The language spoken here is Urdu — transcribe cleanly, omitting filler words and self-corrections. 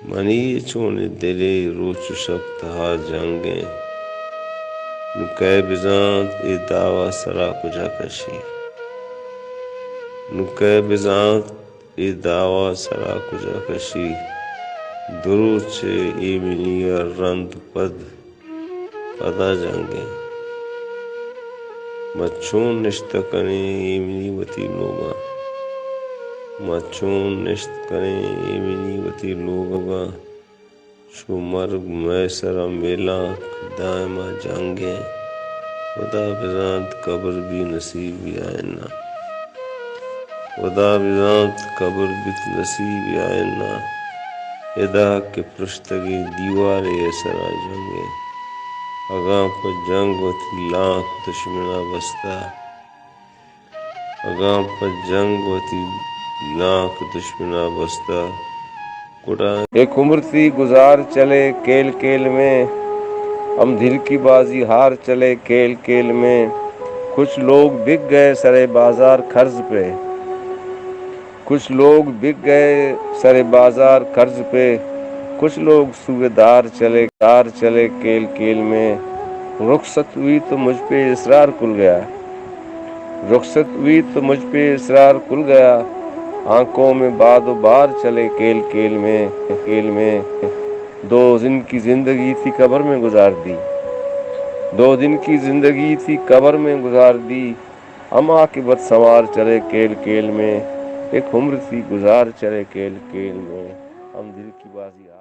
منی چونے دلے روچ شب تہا جنگیں نکے بزانت ای دعوی سرا کجا کشی نکے بزانت ای دعوی سرا کجا کشی دروچ ای منی رند پدا جنگیں مچون نشت کنے ای منی وتی لوگاں مچون نشت کنے ای منی وتی لوگاں شو مرگ میں سرا میلاں دائمہ جنگیں خدا بزانت قبر بھی نصیب بھی آئینہ خدا بزانت قبر بھی نصیب بھی آئینہ ادا کے پرشتگی دیوار سرا جنگیں اگاں پر جنگ وتی لاکھ دشمنا بستہ اگاں پر جنگ وتی لاکھ دشمنا بستہ ایک عمر تھی گزار چلے کیل کیل میں ہم دل کی بازی ہار چلے کیل کیل میں کچھ لوگ بک گئے سرے بازار قرض پہ کچھ لوگ بک گئے سرے بازار قرض پہ کچھ لوگ صوبے دار چلے کیل کیل میں رخصت ہوئی تو مجھ پہ اسرار کھل گیا رخصت ہوئی تو مجھ پہ اسرار کھل گیا آنکھوں میں باد و بار چلے کیل کیل میں 2 دن کی زندگی تھی قبر میں گزار دی 2 دن کی زندگی تھی قبر میں گزار دی ہم عاقبت سنوار چلے کیل کیل میں ایک عمر تھی گزار چلے کیل کیل میں ہم دل کی بازی